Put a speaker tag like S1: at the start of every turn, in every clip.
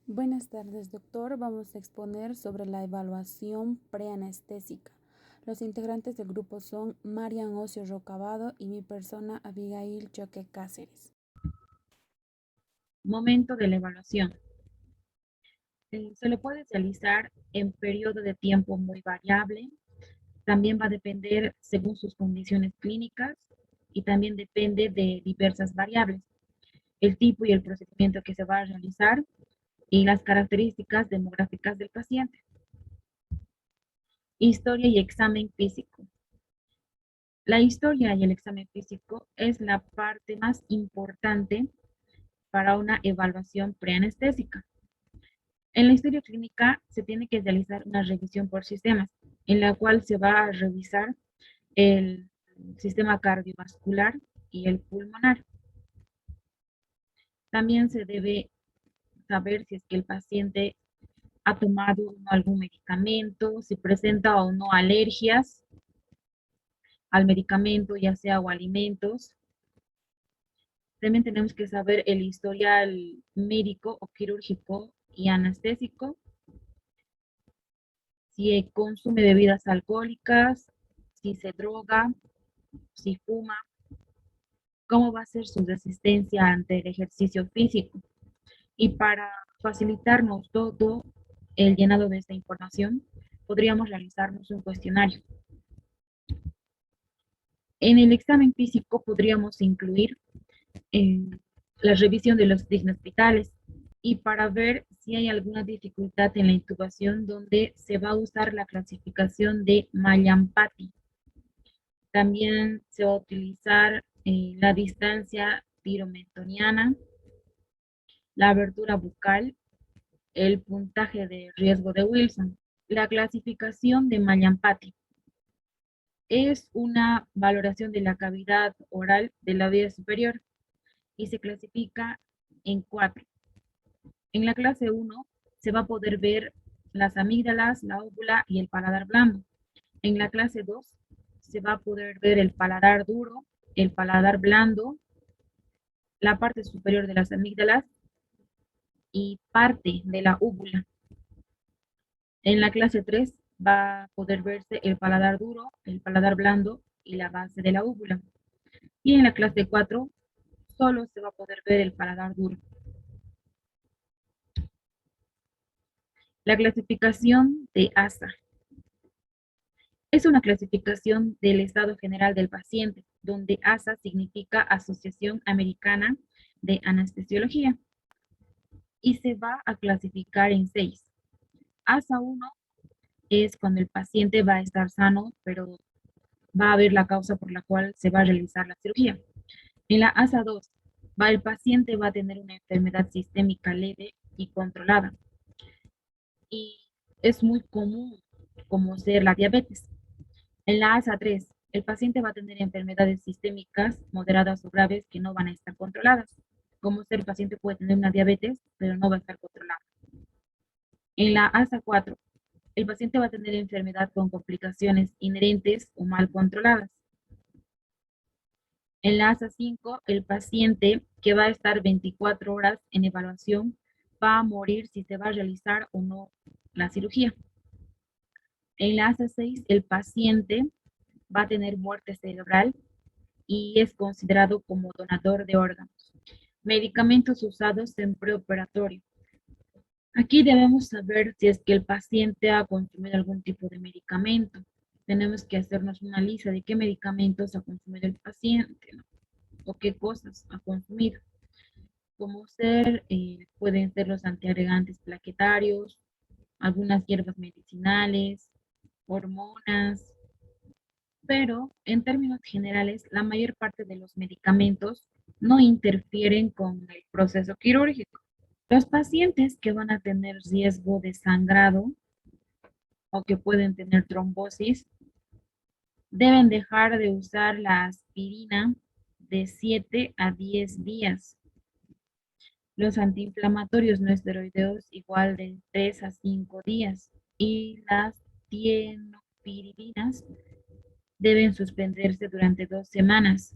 S1: Buenas tardes, doctor. Vamos a exponer sobre la evaluación preanestésica. Los integrantes del grupo son Marian Ocio Rocabado y mi persona Abigail Choque Cáceres.
S2: Momento de la evaluación. Se le puede realizar en periodo de tiempo muy variable. También va a depender según sus condiciones clínicas y también depende de diversas variables. El tipo y el procedimiento que se va a realizar y las características demográficas del paciente. Historia y examen físico. La historia y el examen físico es la parte más importante para una evaluación preanestésica. En la historia clínica se tiene que realizar una revisión por sistemas, en la cual se va a revisar el sistema cardiovascular y el pulmonar. También se debe saber si es que el paciente ha tomado algún medicamento, si presenta o no alergias al medicamento, ya sea o alimentos. También tenemos que saber el historial médico o quirúrgico y anestésico, si consume bebidas alcohólicas, si se droga, si fuma, cómo va a ser su resistencia ante el ejercicio físico. Y para facilitarnos todo el llenado de esta información, podríamos realizarnos un cuestionario. En el examen físico podríamos incluir eh, la revisión de los signos vitales y para ver si hay alguna dificultad en la intubación donde se va a usar la clasificación de Mallampati. También se va a utilizar la distancia piromentoniana, la abertura bucal, el puntaje de riesgo de Wilson. La clasificación de Mallampati es una valoración de la cavidad oral de la vía superior y se clasifica en 4. En la clase 1 se va a poder ver las amígdalas, la óvula y el paladar blando. En la clase 2 se va a poder ver el paladar duro, el paladar blando, la parte superior de las amígdalas y parte de la úvula. En la clase 3 va a poder verse el paladar duro, el paladar blando y la base de la úvula. Y en la clase 4 solo se va a poder ver el paladar duro. La clasificación de ASA es una clasificación del estado general del paciente, donde ASA significa Asociación Americana de Anestesiología y se va a clasificar en 6. ASA 1 es cuando el paciente va a estar sano, pero va a haber la causa por la cual se va a realizar la cirugía. En la ASA 2, el paciente va a tener una enfermedad sistémica leve y controlada. Y es muy común como ser la diabetes. En la ASA 3, el paciente va a tener enfermedades sistémicas moderadas o graves que no van a estar controladas. Como ser el paciente puede tener una diabetes, pero no va a estar controlada. En la ASA 4, el paciente va a tener enfermedad con complicaciones inherentes o mal controladas. En la ASA 5, el paciente que va a estar 24 horas en evaluación va a morir si se va a realizar o no la cirugía. En la ASA 6, el paciente va a tener muerte cerebral y es considerado como donador de órganos. Medicamentos usados en preoperatorio. Aquí debemos saber si es que el paciente ha consumido algún tipo de medicamento. Tenemos que hacernos una lista de qué medicamentos ha consumido el paciente, ¿no? O qué cosas ha consumido. Como pueden ser los antiagregantes plaquetarios, algunas hierbas medicinales, hormonas, pero en términos generales, la mayor parte de los medicamentos no interfieren con el proceso quirúrgico. Los pacientes que van a tener riesgo de sangrado o que pueden tener trombosis deben dejar de usar la aspirina de 7 a 10 días. Los antiinflamatorios no esteroideos igual de 3 a 5 días y las tienopiridinas deben suspenderse durante 2 semanas.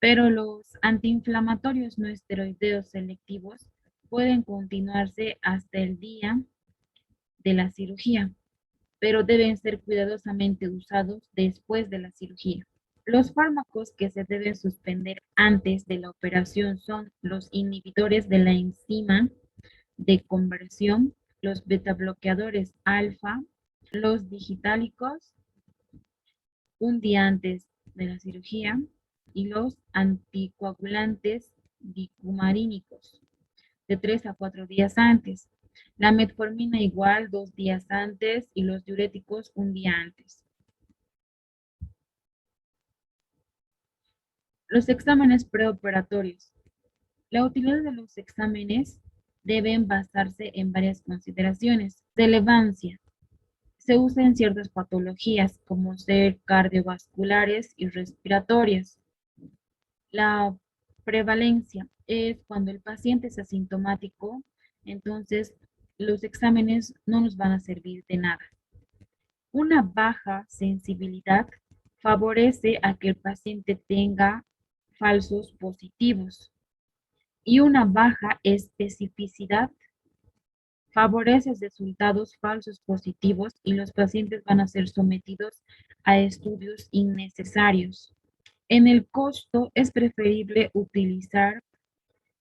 S2: Pero los antiinflamatorios no esteroideos selectivos pueden continuarse hasta el día de la cirugía, pero deben ser cuidadosamente usados después de la cirugía. Los fármacos que se deben suspender antes de la operación son los inhibidores de la enzima de conversión, los betabloqueadores alfa, los digitálicos un día antes de la cirugía y los anticoagulantes dicumarínicos de 3 a 4 días antes. La metformina igual 2 días antes y los diuréticos un día antes. Los exámenes preoperatorios. La utilidad de los exámenes deben basarse en varias consideraciones. Relevancia. Se usa en ciertas patologías como ser cardiovasculares y respiratorias. La prevalencia es cuando el paciente es asintomático, entonces los exámenes no nos van a servir de nada. Una baja sensibilidad favorece a que el paciente tenga falsos positivos y una baja especificidad favorece resultados falsos positivos y los pacientes van a ser sometidos a estudios innecesarios. En el costo es preferible utilizar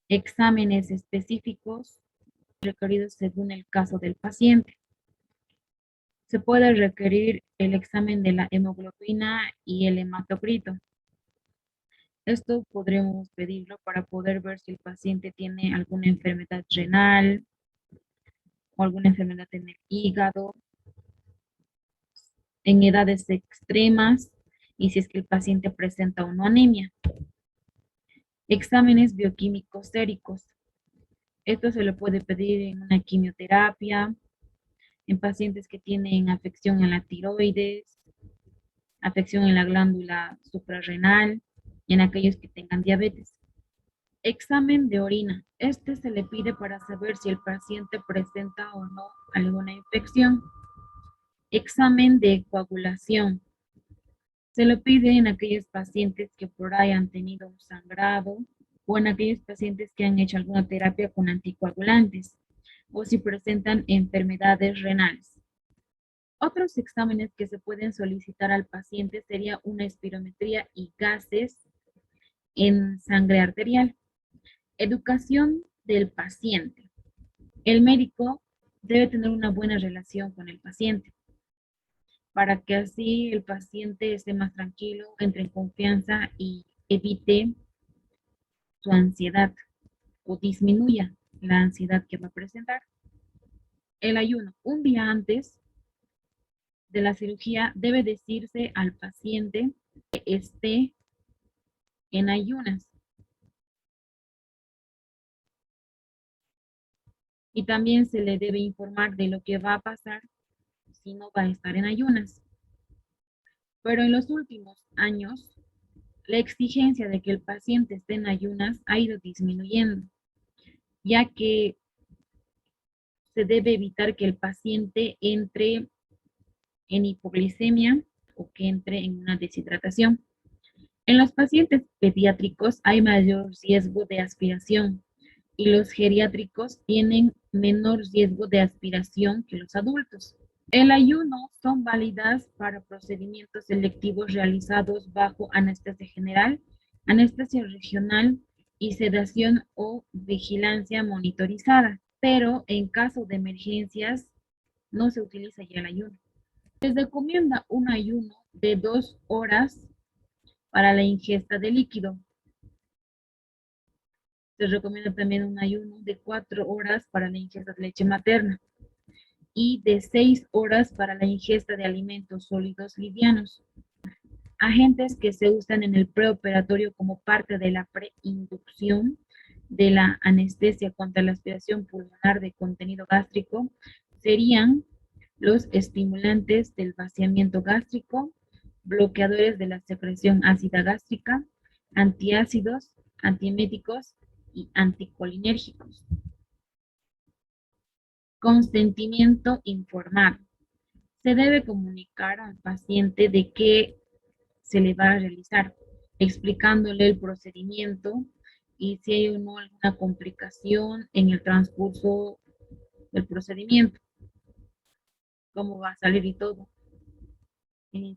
S2: exámenes específicos requeridos según el caso del paciente. Se puede requerir el examen de la hemoglobina y el hematocrito. Esto podremos pedirlo para poder ver si el paciente tiene alguna enfermedad renal o alguna enfermedad en el hígado, en edades extremas y si es que el paciente presenta o no anemia. Exámenes bioquímicos séricos. Esto se le puede pedir en una quimioterapia, en pacientes que tienen afección en la tiroides, afección en la glándula suprarrenal y en aquellos que tengan diabetes. Examen de orina. Este se le pide para saber si el paciente presenta o no alguna infección. Examen de coagulación. Se lo pide en aquellos pacientes que por ahí han tenido un sangrado o en aquellos pacientes que han hecho alguna terapia con anticoagulantes o si presentan enfermedades renales. Otros exámenes que se pueden solicitar al paciente sería una espirometría y gases en sangre arterial. Educación del paciente. El médico debe tener una buena relación con el paciente para que así el paciente esté más tranquilo, entre en confianza y evite su ansiedad o disminuya la ansiedad que va a presentar. El ayuno. Un día antes de la cirugía debe decirse al paciente que esté en ayunas y también se le debe informar de lo que va a pasar si no va a estar en ayunas. Pero en los últimos años, la exigencia de que el paciente esté en ayunas ha ido disminuyendo, ya que se debe evitar que el paciente entre en hipoglicemia o que entre en una deshidratación. En los pacientes pediátricos hay mayor riesgo de aspiración y los geriátricos tienen menor riesgo de aspiración que los adultos. El ayuno son válidas para procedimientos selectivos realizados bajo anestesia general, anestesia regional y sedación o vigilancia monitorizada, pero en caso de emergencias no se utiliza ya el ayuno. Se recomienda un ayuno de 2 horas para la ingesta de líquido. Se recomienda también un ayuno de 4 horas para la ingesta de leche materna y de 6 horas para la ingesta de alimentos sólidos livianos. Agentes que se usan en el preoperatorio como parte de la preinducción de la anestesia contra la aspiración pulmonar de contenido gástrico serían los estimulantes del vaciamiento gástrico, bloqueadores de la secreción ácida gástrica, antiácidos, antieméticos y anticolinérgicos. Consentimiento informado. Se debe comunicar al paciente de qué se le va a realizar, explicándole el procedimiento y si hay o no alguna complicación en el transcurso del procedimiento, cómo va a salir y todo.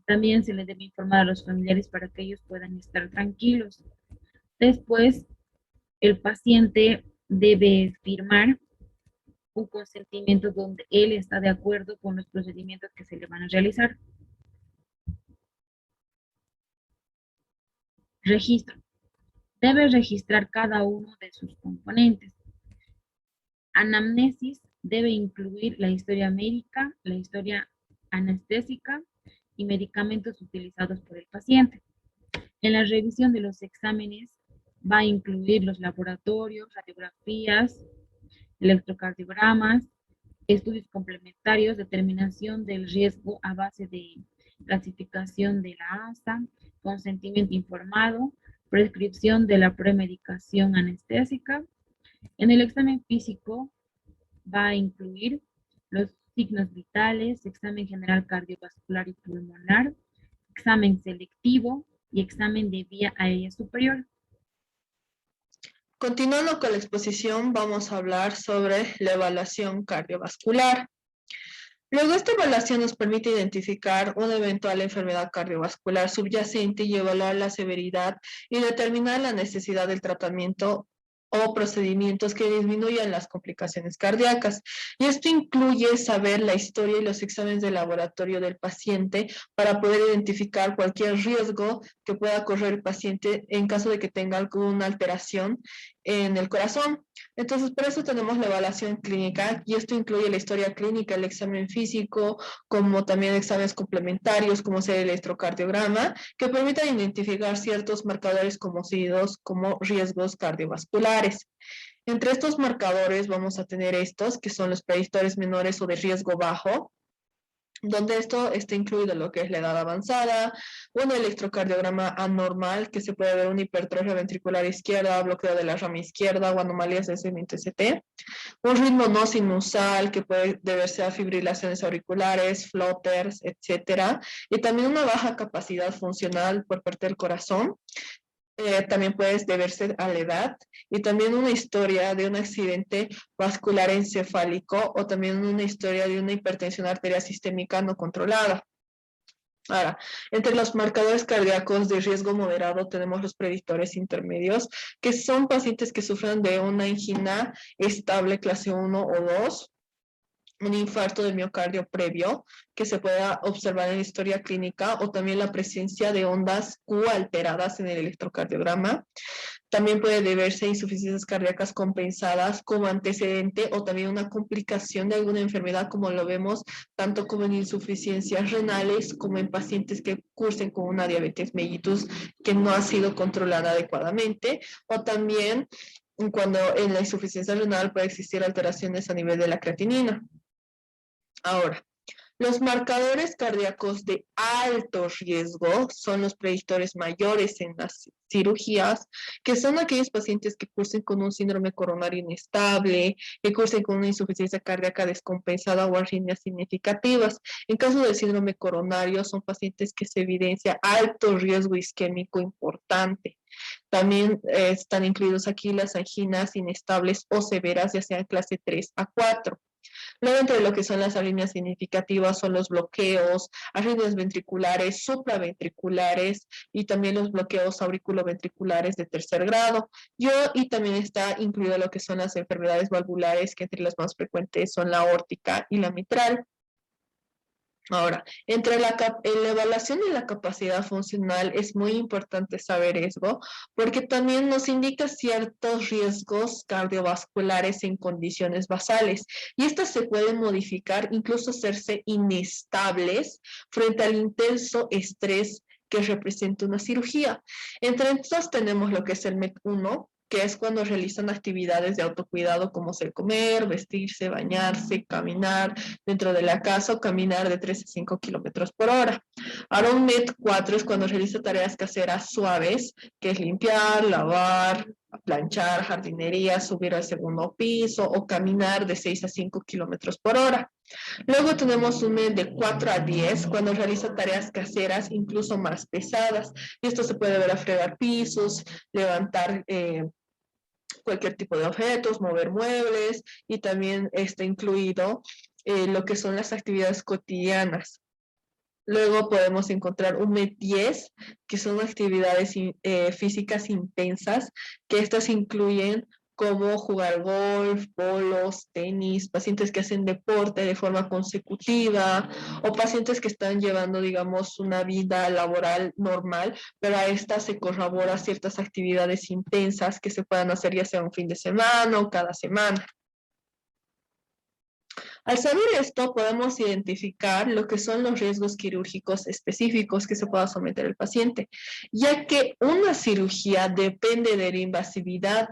S2: También se le debe informar a los familiares para que ellos puedan estar tranquilos. Después, el paciente debe firmar un consentimiento donde él está de acuerdo con los procedimientos que se le van a realizar. Registro. Debe registrar cada uno de sus componentes. Anamnesis debe incluir la historia médica, la historia anestésica y medicamentos utilizados por el paciente. En la revisión de los exámenes va a incluir los laboratorios, radiografías, electrocardiogramas, estudios complementarios, determinación del riesgo a base de clasificación de la ASA, consentimiento informado, prescripción de la premedicación anestésica. En el examen físico va a incluir los signos vitales, examen general cardiovascular y pulmonar, examen selectivo y examen de vía aérea superior.
S3: Continuando con la exposición, vamos a hablar sobre la evaluación cardiovascular. Luego, esta evaluación nos permite identificar una eventual enfermedad cardiovascular subyacente y evaluar la severidad y determinar la necesidad del tratamiento o procedimientos que disminuyan las complicaciones cardíacas. Y esto incluye saber la historia y los exámenes de laboratorio del paciente para poder identificar cualquier riesgo que pueda correr el paciente en caso de que tenga alguna alteración en el corazón. Entonces, por eso tenemos la evaluación clínica, y esto incluye la historia clínica, el examen físico, como también exámenes complementarios, como ser el electrocardiograma, que permitan identificar ciertos marcadores conocidos como riesgos cardiovasculares. Entre estos marcadores vamos a tener estos, que son los predictores menores o de riesgo bajo, donde esto está incluido lo que es la edad avanzada, un electrocardiograma anormal, que se puede ver una hipertrofia ventricular izquierda, bloqueo de la rama izquierda o anomalías de segmento ST, un ritmo no sinusal, que puede deberse a fibrilaciones auriculares, flutters, etcétera, y también una baja capacidad funcional por parte del corazón. También puede deberse a la edad, y también una historia de un accidente vascular encefálico o también una historia de una hipertensión arterial sistémica no controlada. Ahora, entre los marcadores cardíacos de riesgo moderado tenemos los predictores intermedios, que son pacientes que sufren de una angina estable clase 1 o 2, un infarto de miocardio previo, que se pueda observar en la historia clínica, o también la presencia de ondas Q alteradas en el electrocardiograma. También puede deberse a insuficiencias cardíacas compensadas como antecedente, o también una complicación de alguna enfermedad, como lo vemos tanto como en insuficiencias renales como en pacientes que cursen con una diabetes mellitus que no ha sido controlada adecuadamente, o también cuando en la insuficiencia renal puede existir alteraciones a nivel de la creatinina. Ahora, los marcadores cardíacos de alto riesgo son los predictores mayores en las cirugías, que son aquellos pacientes que cursen con un síndrome coronario inestable, que cursen con una insuficiencia cardíaca descompensada o arritmias significativas. En caso del síndrome coronario, son pacientes que se evidencia alto riesgo isquémico importante. También están incluidos aquí las anginas inestables o severas, ya sean clase 3 a 4. Luego, entre lo que son las arritmias significativas son los bloqueos, arritmias ventriculares, supraventriculares, y también los bloqueos auriculoventriculares de tercer grado. Y también está incluido lo que son las enfermedades valvulares, que entre las más frecuentes son la aórtica y la mitral. Ahora, entre la evaluación de la capacidad funcional es muy importante saber eso, porque también nos indica ciertos riesgos cardiovasculares en condiciones basales, y estas se pueden modificar, incluso hacerse inestables frente al intenso estrés que representa una cirugía. Entre estos tenemos lo que es el MEC1, que es cuando realizan actividades de autocuidado como ser comer, vestirse, bañarse, caminar dentro de la casa, o caminar de 3 a 5 kilómetros por hora. Ahora, un MET4 es cuando realiza tareas caseras suaves, que es limpiar, lavar, planchar, jardinería, subir al segundo piso o caminar de 6 a 5 kilómetros por hora. Luego tenemos un MET de 4 a 10, cuando realiza tareas caseras incluso más pesadas, y esto se puede ver a fregar pisos, levantar cualquier tipo de objetos, mover muebles y también está incluido lo que son las actividades cotidianas. Luego podemos encontrar un MET-10, que son actividades físicas intensas, que estas incluyen como jugar golf, bolos, tenis, pacientes que hacen deporte de forma consecutiva o pacientes que están llevando, digamos, una vida laboral normal, pero a esta se corrobora ciertas actividades intensas que se puedan hacer ya sea un fin de semana o cada semana. Al saber esto, podemos identificar lo que son los riesgos quirúrgicos específicos que se pueda someter el paciente, ya que una cirugía depende de la invasividad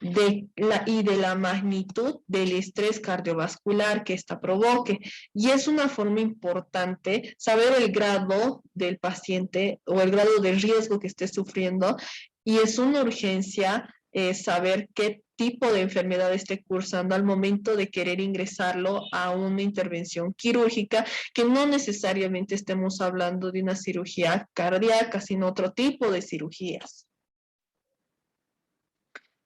S3: y de la magnitud del estrés cardiovascular que ésta provoque. Y es una forma importante saber el grado del paciente o el grado de riesgo que esté sufriendo, y es una urgencia saber qué tipo de enfermedad esté cursando al momento de querer ingresarlo a una intervención quirúrgica, que no necesariamente estemos hablando de una cirugía cardíaca, sino otro tipo de cirugías.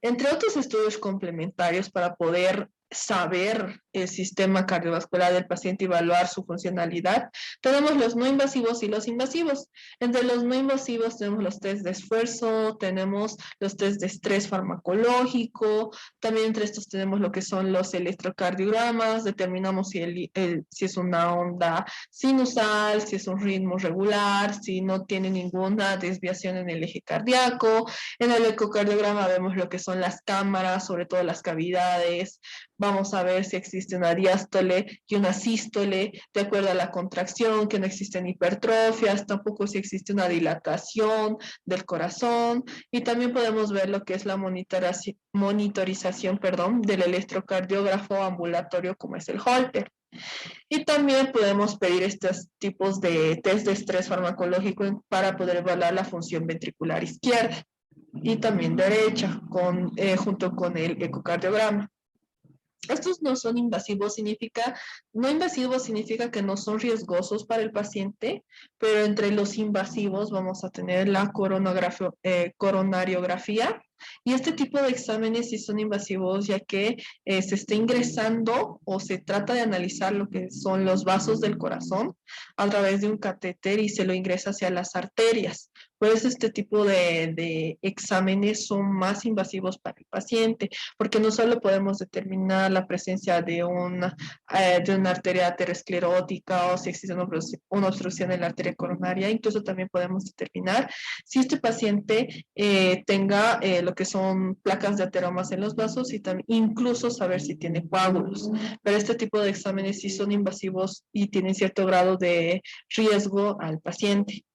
S3: Entre otros estudios complementarios para poder saber el sistema cardiovascular del paciente y evaluar su funcionalidad, tenemos los no invasivos y los invasivos. Entre los no invasivos tenemos los test de esfuerzo, tenemos los test de estrés farmacológico, también entre estos tenemos lo que son los electrocardiogramas, determinamos si es una onda sinusal, si es un ritmo regular, si no tiene ninguna desviación en el eje cardíaco. En el ecocardiograma vemos lo que son las cámaras, sobre todo las cavidades. Vamos a ver si existe una diástole y una sístole, de acuerdo a la contracción, que no existen hipertrofias, tampoco si existe una dilatación del corazón, y también podemos ver lo que es la monitorización del electrocardiógrafo ambulatorio, como es el Holter. Y también podemos pedir estos tipos de test de estrés farmacológico para poder evaluar la función ventricular izquierda y también derecha, junto con el ecocardiograma. Estos no son invasivos, no invasivos significa que no son riesgosos para el paciente, pero entre los invasivos vamos a tener la coronariografía, y este tipo de exámenes sí son invasivos, ya que se está ingresando o se trata de analizar lo que son los vasos del corazón a través de un catéter y se lo ingresa hacia las arterias. Por eso este tipo de exámenes son más invasivos para el paciente, porque no solo podemos determinar la presencia de una arteria aterosclerótica o si existe una obstrucción en la arteria coronaria, incluso también podemos determinar si este paciente tenga lo que son placas de ateromas en los vasos y también incluso saber si tiene coágulos. Pero este tipo de exámenes sí son invasivos y tienen cierto grado de riesgo al paciente.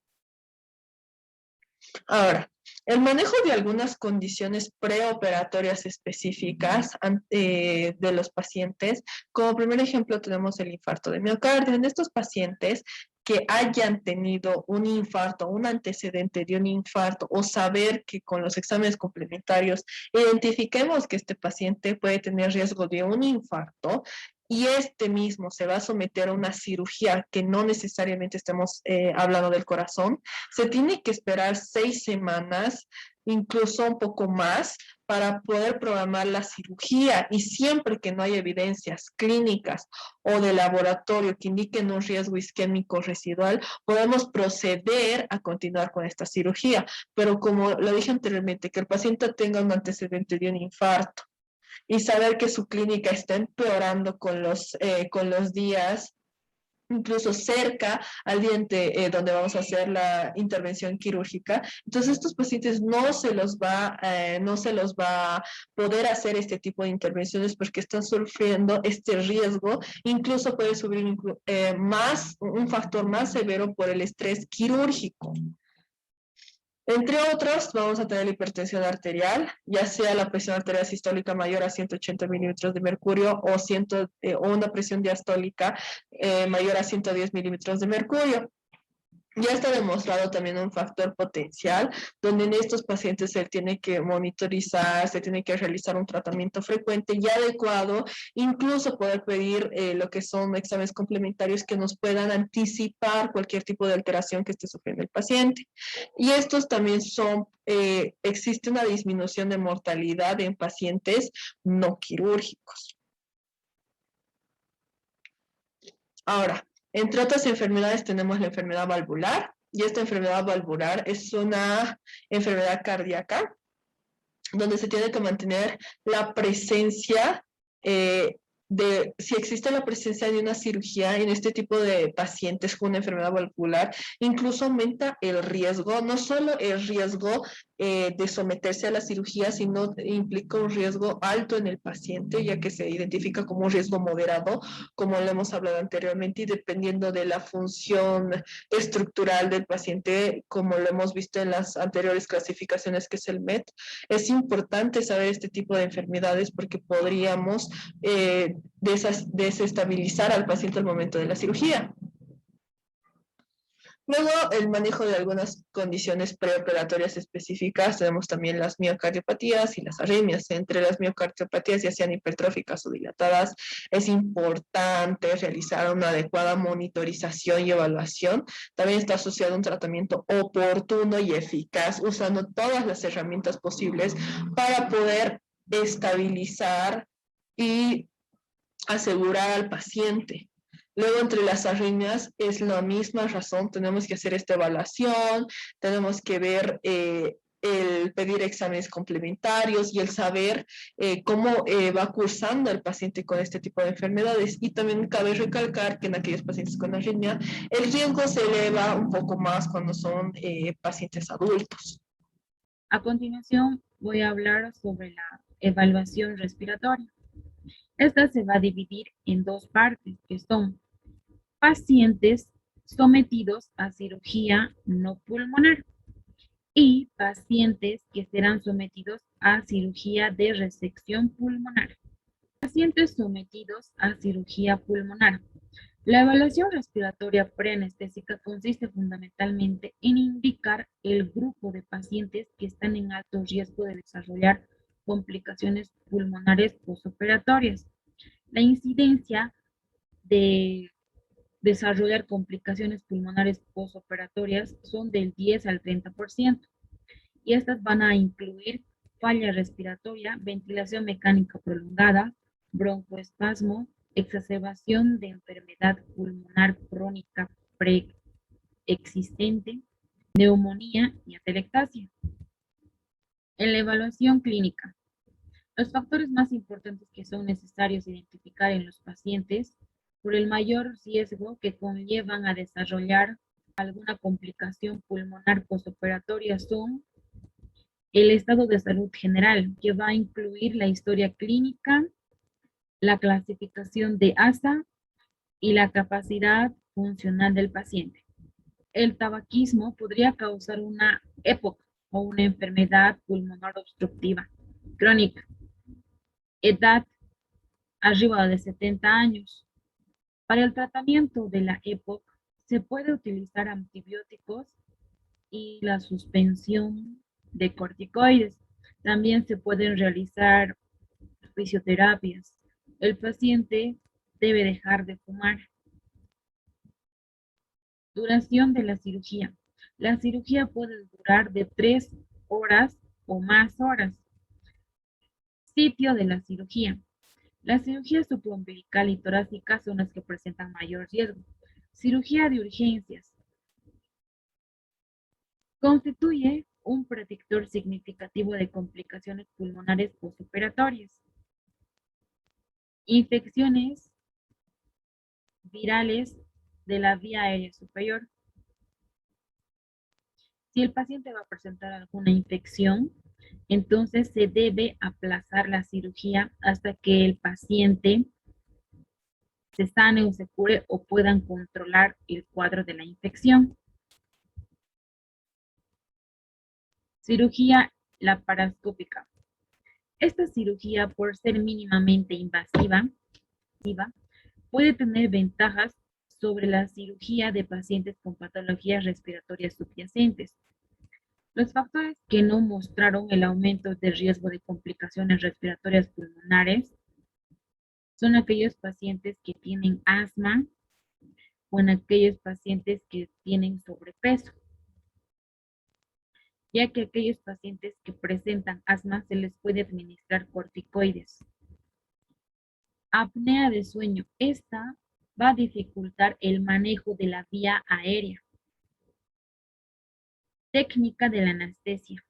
S3: Ahora, el manejo de algunas condiciones preoperatorias específicas de los pacientes. Como primer ejemplo tenemos el infarto de miocardio. En estos pacientes que hayan tenido un infarto, un antecedente de un infarto, o saber que con los exámenes complementarios identifiquemos que este paciente puede tener riesgo de un infarto, y este mismo se va a someter a una cirugía que no necesariamente estemos hablando del corazón, se tiene que esperar 6 semanas, incluso un poco más, para poder programar la cirugía, y siempre que no haya evidencias clínicas o de laboratorio que indiquen un riesgo isquémico residual, podemos proceder a continuar con esta cirugía. Pero como lo dije anteriormente, que el paciente tenga un antecedente de un infarto y saber que su clínica está empeorando con los días, incluso cerca al diente donde vamos a hacer la intervención quirúrgica. Entonces, estos pacientes no se los va a poder hacer este tipo de intervenciones porque están sufriendo este riesgo. Incluso puede subir un factor más severo por el estrés quirúrgico. Entre otros, vamos a tener la hipertensión arterial, ya sea la presión arterial sistólica mayor a 180 milímetros de mercurio o una presión diastólica mayor a 110 milímetros de mercurio. Ya está demostrado también un factor potencial, donde en estos pacientes se tiene que monitorizar, se tiene que realizar un tratamiento frecuente y adecuado, incluso poder pedir lo que son exámenes complementarios que nos puedan anticipar cualquier tipo de alteración que esté sufriendo el paciente. Y estos también son, existe una disminución de mortalidad en pacientes no quirúrgicos. Ahora, entre otras enfermedades tenemos la enfermedad valvular, y esta enfermedad valvular es una enfermedad cardíaca donde se tiene que mantener la presencia si existe la presencia de una cirugía en este tipo de pacientes con una enfermedad valvular, incluso aumenta el riesgo, no solo el riesgo de someterse a la cirugía, sino implica un riesgo alto en el paciente, ya que se identifica como un riesgo moderado, como lo hemos hablado anteriormente, y dependiendo de la función estructural del paciente, como lo hemos visto en las anteriores clasificaciones, que es el MET, es importante saber este tipo de enfermedades porque podríamos desestabilizar al paciente al momento de la cirugía. Luego, el manejo de algunas condiciones preoperatorias específicas. Tenemos también las miocardiopatías y las arritmias. Entre las miocardiopatías, ya sean hipertróficas o dilatadas, es importante realizar una adecuada monitorización y evaluación. También está asociado a un tratamiento oportuno y eficaz, usando todas las herramientas posibles para poder estabilizar y asegurar al paciente. Luego, entre las arritmias es la misma razón, tenemos que hacer esta evaluación, tenemos que ver el pedir exámenes complementarios y el saber cómo va cursando el paciente con este tipo de enfermedades. Y también cabe recalcar que en aquellos pacientes con arritmia, el riesgo se eleva un poco más cuando son pacientes adultos.
S2: A continuación, voy a hablar sobre la evaluación respiratoria. Esta se va a dividir en dos partes, que son pacientes sometidos a cirugía no pulmonar y pacientes que serán sometidos a cirugía de resección pulmonar. Pacientes sometidos a cirugía pulmonar. La evaluación respiratoria preanestésica consiste fundamentalmente en indicar el grupo de pacientes que están en alto riesgo de desarrollar complicaciones pulmonares postoperatorias. La incidencia de desarrollar complicaciones pulmonares postoperatorias son del 10 al 30%, y estas van a incluir falla respiratoria, ventilación mecánica prolongada, broncoespasmo, exacerbación de enfermedad pulmonar crónica preexistente, neumonía y atelectasia. En la evaluación clínica, los factores más importantes que son necesarios identificar en los pacientes por el mayor riesgo que conllevan a desarrollar alguna complicación pulmonar postoperatoria son el estado de salud general, que va a incluir la historia clínica, la clasificación de ASA y la capacidad funcional del paciente. El tabaquismo podría causar una EPOC o una enfermedad pulmonar obstructiva crónica. Edad arriba de 70 años. Para el tratamiento de la EPOC se puede utilizar antibióticos y la suspensión de corticoides. También se pueden realizar fisioterapias. El paciente debe dejar de fumar. Duración de la cirugía. La cirugía puede durar de 3 horas o más horas. Sitio de la cirugía. Las cirugías supraumbilical y torácica son las que presentan mayor riesgo. Cirugía de urgencias. Constituye un predictor significativo de complicaciones pulmonares postoperatorias. Infecciones virales de la vía aérea superior. Si el paciente va a presentar alguna infección, entonces se debe aplazar la cirugía hasta que el paciente se sane o se cure o puedan controlar el cuadro de la infección. Cirugía laparoscópica. Esta cirugía, por ser mínimamente invasiva, puede tener ventajas sobre la cirugía de pacientes con patologías respiratorias subyacentes. Los factores que no mostraron el aumento de riesgo de complicaciones respiratorias pulmonares son aquellos pacientes que tienen asma o en aquellos pacientes que tienen sobrepeso, ya que aquellos pacientes que presentan asma se les puede administrar corticoides. Apnea de sueño. Esta va a dificultar el manejo de la vía aérea. Técnica de la anestesia.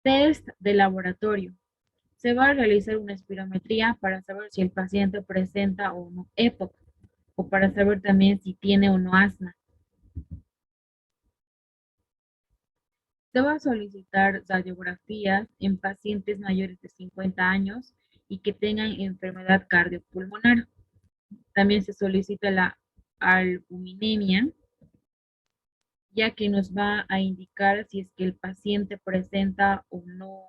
S2: Test de laboratorio. Se va a realizar una espirometría para saber si el paciente presenta o no EPOC, o para saber también si tiene o no asma. Se va a solicitar radiografías en pacientes mayores de 50 años y que tengan enfermedad cardiopulmonar. También se solicita la albuminemia, ya que nos va a indicar si es que el paciente presenta o no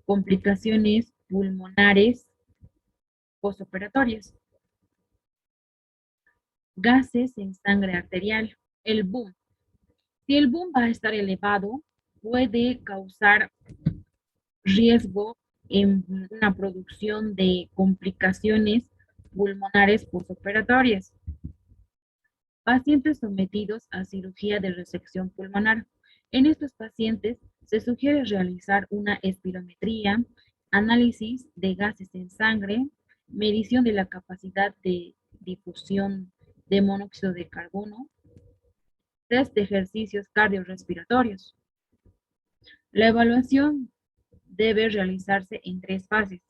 S2: complicaciones pulmonares postoperatorias. Gases en sangre arterial. El boom. Si el boom va a estar elevado, puede causar riesgo en una producción de complicaciones pulmonares postoperatorias. Pacientes sometidos a cirugía de resección pulmonar. En estos pacientes se sugiere realizar una espirometría, análisis de gases en sangre, medición de la capacidad de difusión de monóxido de carbono, test de ejercicios cardiorrespiratorios. La evaluación debe realizarse en 3 fases: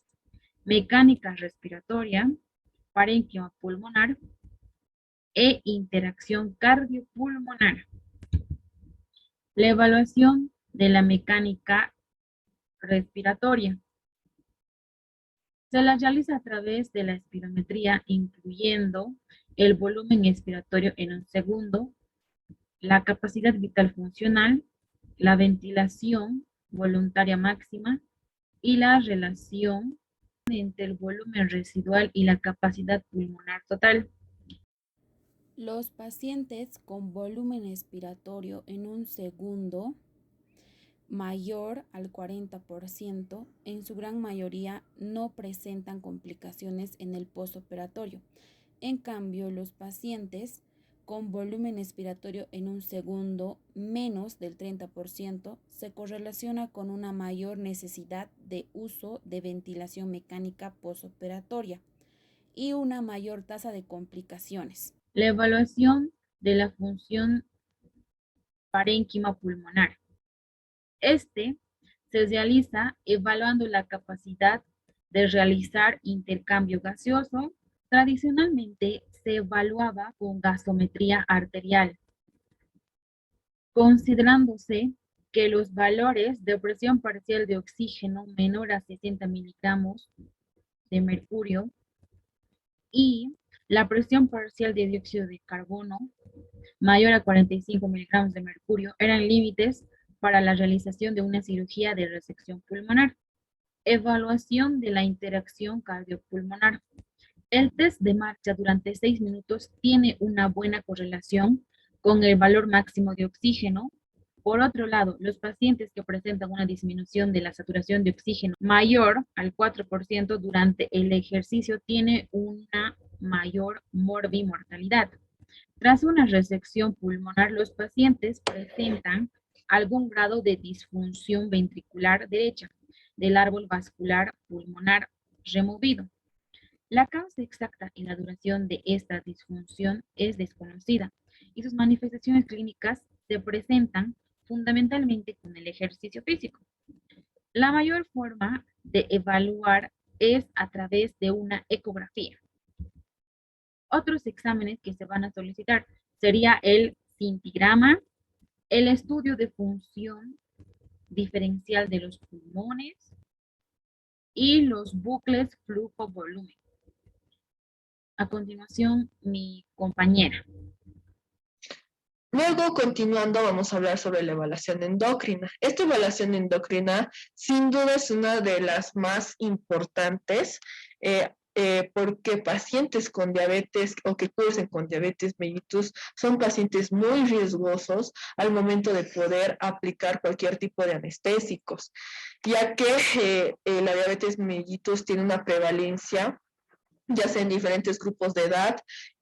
S2: mecánica respiratoria, parénquima pulmonar e interacción cardiopulmonar. La evaluación de la mecánica respiratoria se la realiza a través de la espirometría, incluyendo el volumen expiratorio en un segundo, la capacidad vital funcional, la ventilación voluntaria máxima y la relación entre el volumen residual y la capacidad pulmonar total.
S1: Los pacientes con volumen expiratorio en un segundo mayor al 40%, en su gran mayoría no presentan complicaciones en el postoperatorio. En cambio, los pacientes con volumen expiratorio en un segundo menos del 30% se correlaciona con una mayor necesidad de uso de ventilación mecánica postoperatoria y una mayor tasa de complicaciones.
S2: La evaluación de la función parénquima pulmonar. Este se realiza evaluando la capacidad de realizar intercambio gaseoso. Tradicionalmente se evaluaba con gasometría arterial, considerándose que los valores de presión parcial de oxígeno menor a 60 miligramos de mercurio y la presión parcial de dióxido de carbono mayor a 45 miligramos de mercurio eran límites para la realización de una cirugía de resección pulmonar. Evaluación de la interacción cardiopulmonar. El test de marcha durante 6 minutos tiene una buena correlación con el valor máximo de oxígeno. Por otro lado, los pacientes que presentan una disminución de la saturación de oxígeno mayor al 4% durante el ejercicio tienen una mayor morbimortalidad. Tras una resección pulmonar, los pacientes presentan algún grado de disfunción ventricular derecha del árbol vascular pulmonar removido. La causa exacta y la duración de esta disfunción es desconocida y sus manifestaciones clínicas se presentan fundamentalmente con el ejercicio físico. La mayor forma de evaluar es a través de una ecografía. Otros exámenes que se van a solicitar sería el cintigrama, el estudio de función diferencial de los pulmones y los bucles flujo-volumen. A continuación, mi compañera.
S3: Luego, continuando, vamos a hablar sobre la evaluación endocrina. Esta evaluación endocrina, sin duda, es una de las más importantes porque pacientes con diabetes o que cursen con diabetes mellitus son pacientes muy riesgosos al momento de poder aplicar cualquier tipo de anestésicos, ya que la diabetes mellitus tiene una prevalencia ya sea en diferentes grupos de edad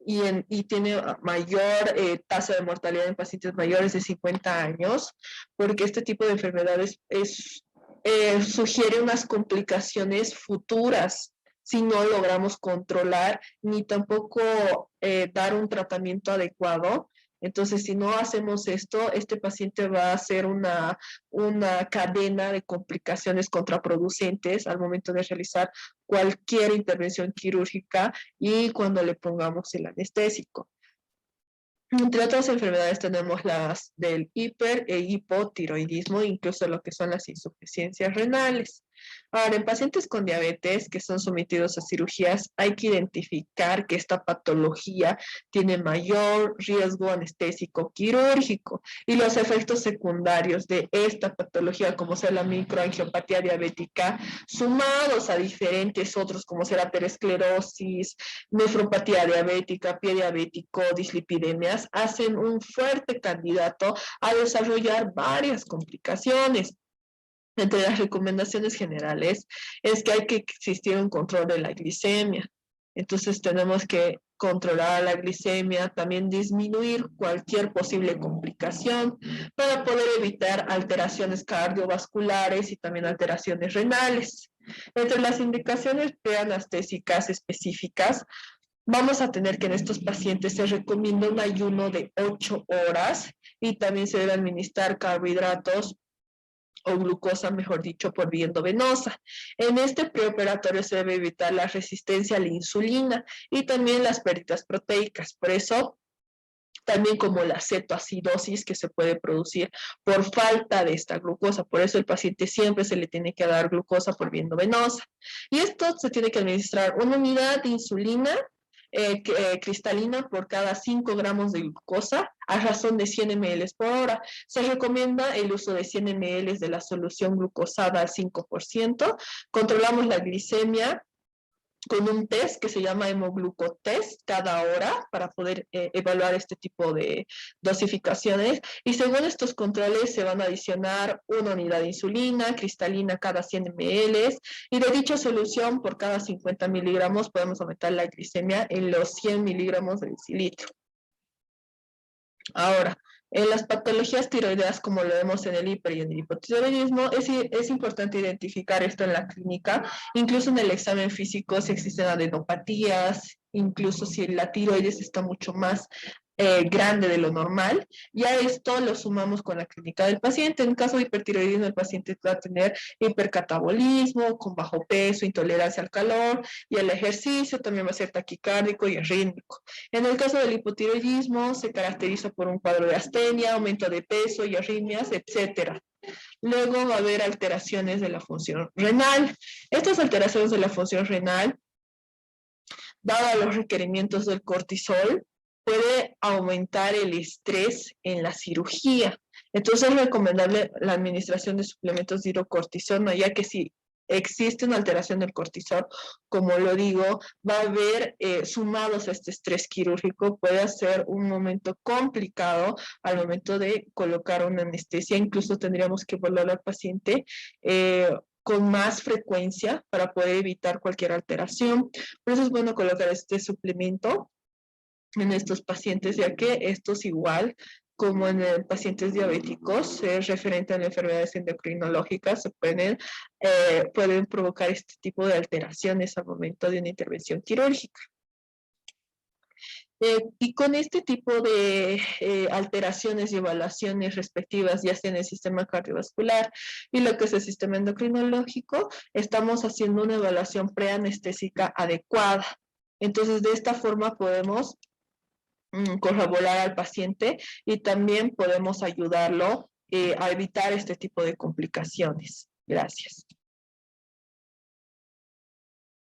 S3: y tiene mayor tasa de mortalidad en pacientes mayores de 50 años, porque este tipo de enfermedades sugiere unas complicaciones futuras si no logramos controlar ni tampoco dar un tratamiento adecuado. Entonces, si no hacemos esto, este paciente va a hacer una cadena de complicaciones contraproducentes al momento de realizar cualquier intervención quirúrgica y cuando le pongamos el anestésico. Entre otras enfermedades tenemos las del hiper e hipotiroidismo, incluso lo que son las insuficiencias renales. Ahora, en pacientes con diabetes que son sometidos a cirugías, hay que identificar que esta patología tiene mayor riesgo anestésico quirúrgico y los efectos secundarios de esta patología, como sea la microangiopatía diabética, sumados a diferentes otros, como ser aterosclerosis, nefropatía diabética, pie diabético, dislipidemias, hacen un fuerte candidato a desarrollar varias complicaciones. Entre las recomendaciones generales es que hay que existir un control de la glicemia. Entonces tenemos que controlar la glicemia, también disminuir cualquier posible complicación para poder evitar alteraciones cardiovasculares y también alteraciones renales. Entre las indicaciones preanestésicas específicas, vamos a tener que en estos pacientes se recomienda un ayuno de 8 horas y también se debe administrar carbohidratos o glucosa, mejor dicho, por vía endovenosa. En este preoperatorio se debe evitar la resistencia a la insulina y también las pérdidas proteicas. Por eso, también como la cetoacidosis que se puede producir por falta de esta glucosa. Por eso el paciente siempre se le tiene que dar glucosa por vía endovenosa. Y esto se tiene que administrar una unidad de insulina cristalina por cada 5 gramos de glucosa a razón de 100 ml por hora. Se recomienda el uso de 100 ml de la solución glucosada al 5%. Controlamos la glicemia con un test que se llama hemoglucotest cada hora para poder evaluar este tipo de dosificaciones. Y según estos controles se van a adicionar una unidad de insulina cristalina cada 100 ml y de dicha solución por cada 50 miligramos podemos aumentar la glicemia en los 100 miligramos de decilitro. Ahora, en las patologías tiroideas, como lo vemos en el hiper y en el hipotiroidismo, es importante identificar esto en la clínica, incluso en el examen físico si existen adenopatías, incluso si la tiroides está mucho más grande de lo normal, y a esto lo sumamos con la clínica del paciente. En caso de hipertiroidismo, el paciente va a tener hipercatabolismo, con bajo peso, intolerancia al calor y al ejercicio, también va a ser taquicárdico y arrítmico. En el caso del hipotiroidismo, se caracteriza por un cuadro de astenia, aumento de peso y arritmias, etc. Luego va a haber alteraciones de la función renal. Estas alteraciones de la función renal, dado los requerimientos del cortisol, puede aumentar el estrés en la cirugía. Entonces es recomendable la administración de suplementos de hidrocortisona, ya que si existe una alteración del cortisol, como lo digo, va a haber, sumados a este estrés quirúrgico, puede ser un momento complicado al momento de colocar una anestesia. Incluso tendríamos que evaluar al paciente con más frecuencia para poder evitar cualquier alteración. Por eso es bueno colocar este suplemento en estos pacientes, ya que estos igual como en pacientes diabéticos, referente a las enfermedades endocrinológicas, pueden provocar este tipo de alteraciones al momento de una intervención quirúrgica. Y con este tipo de alteraciones y evaluaciones respectivas, ya sea en el sistema cardiovascular y lo que es el sistema endocrinológico, estamos haciendo una evaluación preanestésica adecuada. Entonces, de esta forma podemos corroborar al paciente y también podemos ayudarlo a evitar este tipo de complicaciones. Gracias.